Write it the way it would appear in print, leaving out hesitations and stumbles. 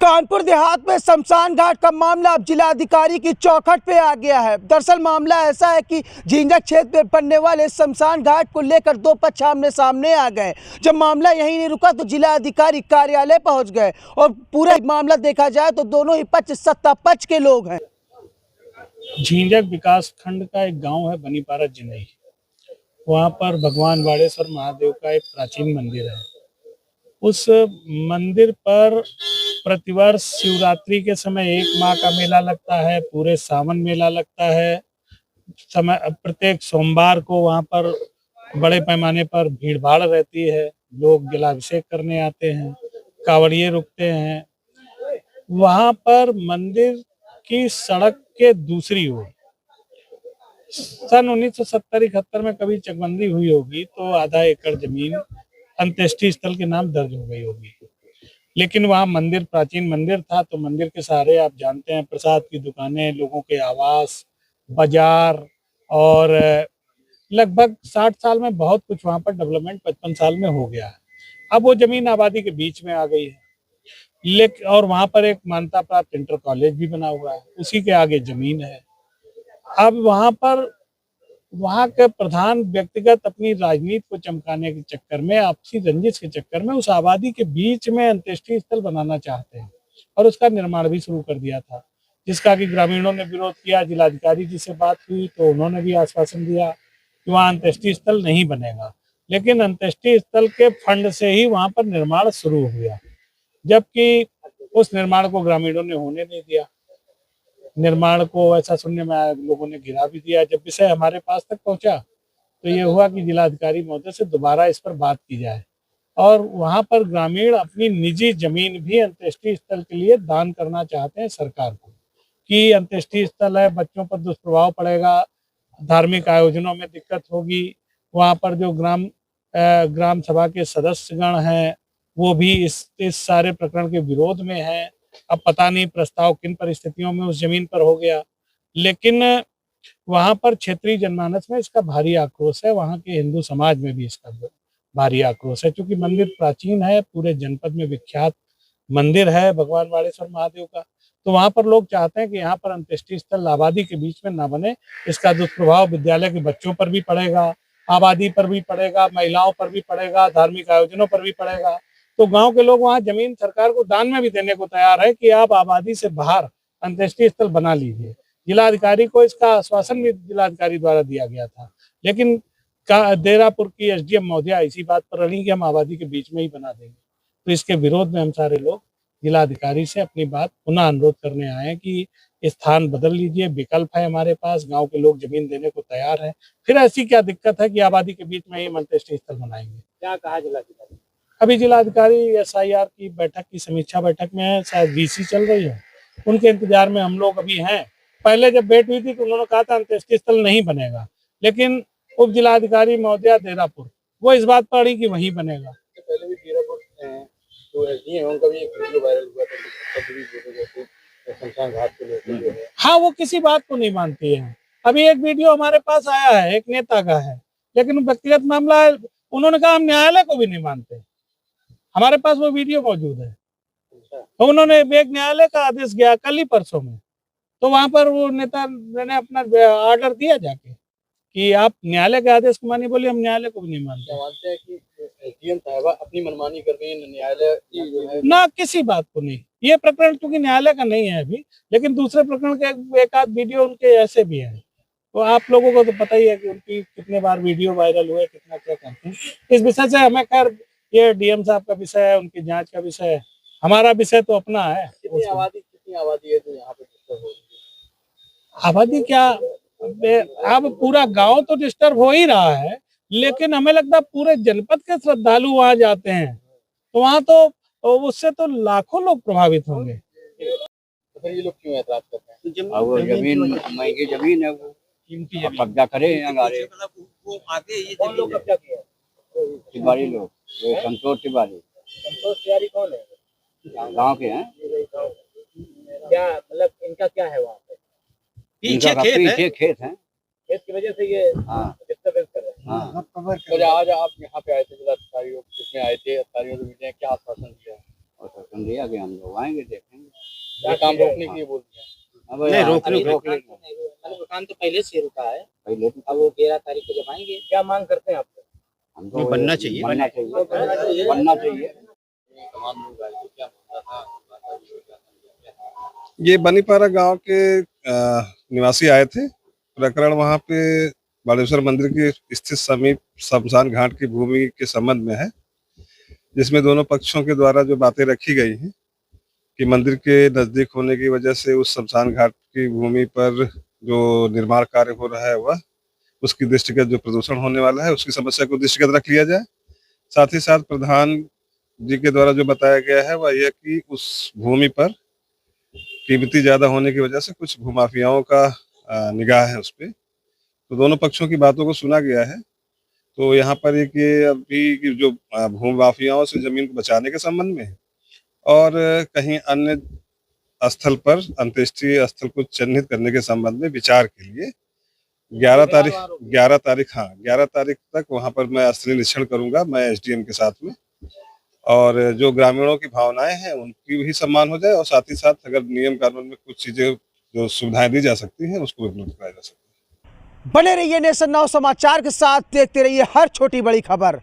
कानपुर देहात में शमशान घाट का मामला अब जिलाधिकारी की चौखट पे आ गया है। दरअसल मामला ऐसा है कि झींझक क्षेत्र में पड़ने वाले शमशान घाट को लेकर दो पक्ष आमने सामने आ गए। जब मामला यहीं नहीं रुका तो जिलाधिकारी कार्यालय पहुंच गए और पूरा मामला देखा जाए तो दोनों ही पक्ष सत्ता पक्ष के लोग हैं। झींझक विकास खंड का एक गांव है बनीपारा जिनई। वहां पर भगवान वाड़ेश्वर महादेव का एक प्राचीन मंदिर है। उस मंदिर पर प्रतिवर्ष शिवरात्रि के समय 1 माह का मेला लगता है, पूरे सावन मेला लगता है। प्रत्येक सोमवार को वहां पर बड़े पैमाने पर भीड़ भाड़ रहती है। लोग जलाभिषेक करने आते हैं, कांवड़िए रुकते हैं। वहां पर मंदिर की सड़क के दूसरी ओर सन 1970-71 में कभी चकबंदी हुई होगी तो आधा एकड़ जमीन अंत्येष्टि स्थल के नाम दर्ज हो गई होगी। लेकिन वहाँ मंदिर प्राचीन मंदिर था तो मंदिर के सहारे आप जानते हैं प्रसाद की दुकानें, लोगों के आवास, बाजार और लगभग 60 साल में बहुत कुछ वहाँ पर डेवलपमेंट 55 साल में हो गया है। अब वो जमीन आबादी के बीच में आ गई है। लेकिन और वहाँ पर एक मान्यता प्राप्त इंटर कॉलेज भी बना हुआ है, उसी के आगे जमीन है। अब वहाँ पर वहाँ के प्रधान व्यक्तिगत अपनी राजनीति को चमकाने के चक्कर में, आपसी रंजिश के चक्कर में उस आबादी के बीच में अंत्येष्टि स्थल बनाना चाहते हैं और उसका निर्माण भी शुरू कर दिया था, जिसका कि ग्रामीणों ने विरोध किया। जिलाधिकारी जी से बात हुई तो उन्होंने भी आश्वासन दिया कि वहाँ अंत्येष्टि स्थल नहीं बनेगा, लेकिन अंत्येष्टि स्थल के फंड से ही वहाँ पर निर्माण शुरू हो गया, जबकि उस निर्माण को ग्रामीणों ने होने नहीं दिया। निर्माण को ऐसा सुनने में आया, लोगों ने गिरा भी दिया। जब विषय हमारे पास तक पहुंचा तो ये हुआ कि जिलाधिकारी महोदय से दोबारा इस पर बात की जाए और वहां पर ग्रामीण अपनी निजी जमीन भी अंत्येष्टि स्थल के लिए दान करना चाहते हैं सरकार को, कि अंत्येष्टि स्थल है, बच्चों पर दुष्प्रभाव पड़ेगा, धार्मिक आयोजनों में दिक्कत होगी। वहां पर जो ग्राम सभा के सदस्यगण हैं वो भी इस सारे प्रकरण के विरोध में हैं। अब पता नहीं प्रस्ताव किन परिस्थितियों में उस जमीन पर हो गया, लेकिन वहां पर क्षेत्रीय जनमानस में इसका भारी आक्रोश है। वहां के हिंदू समाज में भी इसका भारी आक्रोश है, क्योंकि मंदिर प्राचीन है, पूरे जनपद में विख्यात मंदिर है भगवान वाड़ेश्वर महादेव का। तो वहां पर लोग चाहते हैं कि यहाँ पर अंत्येष्टि स्थल आबादी के बीच में ना बने। इसका दुष्प्रभाव विद्यालय के बच्चों पर भी पड़ेगा, आबादी पर भी पड़ेगा, महिलाओं पर भी पड़ेगा, धार्मिक आयोजनों पर भी पड़ेगा। तो गांव के लोग वहां जमीन सरकार को दान में भी देने को तैयार है कि आप आबादी से बाहर अंत्येष्टि स्थल बना लीजिए। जिलाधिकारी को इसका आश्वासन भी जिलाधिकारी द्वारा दिया गया था, लेकिन देरापुर की एसडीएम महोदया इसी बात पर रही कि हम आबादी के बीच में ही बना देंगे। तो इसके विरोध में हम सारे लोग जिलाधिकारी से अपनी बात पुनः अनुरोध करने आए हैं कि स्थान बदल लीजिए, विकल्प है हमारे पास, गांव के लोग जमीन देने को तैयार हैं। फिर ऐसी क्या दिक्कत है कि आबादी के बीच में ही अंत्येष्टि स्थल बनाएंगे। क्या कहा जिलाधिकारी? अभी जिलाधिकारी एसआईआर की बैठक की समीक्षा बैठक में है, शायद वीसी चल रही है, उनके इंतजार में हम लोग अभी हैं। पहले जब भेंट हुई थी तो उन्होंने कहा था अंत्येष्टि स्थल नहीं बनेगा, लेकिन उप जिलाधिकारी महोदया देरापुर वो इस बात पर अड़ी कि वहीं बनेगा। पहले भी देरापुर तो एसडीएम उनका भी एक वीडियो वायरल हुआ था शमशान घाट को लेकर। हाँ, वो किसी बात को नहीं मानती है। अभी एक वीडियो हमारे पास आया है, एक नेता का है, लेकिन व्यक्तिगत मामला है। उन्होंने कहा हम न्यायालय को भी नहीं मानते। हमारे पास वो वीडियो मौजूद है। तो उन्होंने एक न्यायालय का आदेश गया कल ही परसों में, तो वहां पर वो नेता ने अपना ऑर्डर दिया जाके कि आप न्यायालय के आदेश को मानिए। बोलिए हम न्यायालय को भी नहीं मानते। मानते हैं कि एसडीएम साहब अपनी मनमानी कर रही है, न्यायालय ना किसी बात को नहीं। ये प्रकरण क्योंकि न्यायालय का नहीं है अभी, लेकिन दूसरे प्रकरण के एक आध वीडियो उनके ऐसे भी हैं। तो आप लोगों को तो पता ही है कि उनकी कितने बार वीडियो वायरल हुए, कितना क्या करते हैं। इस विषय से हमें खैर ये डीएम साहब का विषय है, उनकी जांच का विषय है, हमारा विषय तो अपना है। कितनी आबादी है जो यहाँ पे डिस्टर्ब हो रही है? आबादी क्या, अब पूरा गांव तो डिस्टर्ब हो ही रहा है, लेकिन हमें लगता है पूरे जनपद के श्रद्धालु वहां जाते हैं तो वहां तो उससे तो लाखों लोग प्रभावित होंगे। तो फिर ये लोग क्यों ऐतराज करते हैं? वो जमीन महंगी जमीन है, वो कीमती कब्जा करे हैं गारे वो आगे ये कौन लोग कब्जा किया? तिवारी लोग, संतोष तिवारी। संतोष तिवारी कौन है? गांव के हैं। क्या मतलब इनका क्या है वहाँ पे? पीछे खेत है, खेत की वजह से ये डिस्टर्बेंस कर रहे हैं। हाँ। तो आज आप यहाँ पे आए थे, जिलाधिकारियों किसमें आए थे, अधिकारियों को मिले, क्या आश्वासन दिया? और दिया कि हम लोग आएंगे देखेंगे। ये काम रोकने के लिए बोल दिया। अब रोक रोक ले दुकान तो पहले से रुका है, पहले तो अब वो 13 तारीख को जब आएंगे। क्या मांग करते हैं आप? हमको वो बनना चाहिए। बनना चाहिए बनना चाहिए। ये बनीपारा गांव के निवासी आए थे। प्रकरण वहां पे बालेश्वर मंदिर के स्थित समीप शमशान घाट की भूमि के संबंध में है, जिसमें दोनों पक्षों के द्वारा जो बातें रखी गई हैं कि मंदिर के नजदीक होने की वजह से उस शमशान घाट की भूमि पर जो निर्माण कार्य हो रहा है वह उसकी दृष्टिगत जो प्रदूषण होने वाला है उसकी समस्या को दृष्टिगत रख लिया जाए। साथ ही साथ प्रधान जी के द्वारा जो बताया गया है वह यह कि उस भूमि पर कीमती ज्यादा होने की वजह से कुछ भूमाफियाओं का निगाह है उस पर। तो दोनों पक्षों की बातों को सुना गया है। तो यहाँ पर एक ये अभी की जो भूमाफियाओं से जमीन को बचाने के संबंध में और कहीं अन्य स्थल पर अंत्येष्टि स्थल को चिन्हित करने के संबंध में विचार के लिए 11 तारीख तक वहां पर मैं स्थलीय निरीक्षण करूंगा, मैं एसडीएम के साथ में, और जो ग्रामीणों की भावनाएं हैं उनकी भी सम्मान हो जाए और साथ ही साथ अगर नियम कानून में कुछ चीजें जो सुविधाएं दी जा सकती हैं उसको उपलब्ध कराया जा सकता है। बने रहिए नेशन नाउ समाचार के साथ, देखते रहिए हर छोटी बड़ी खबर।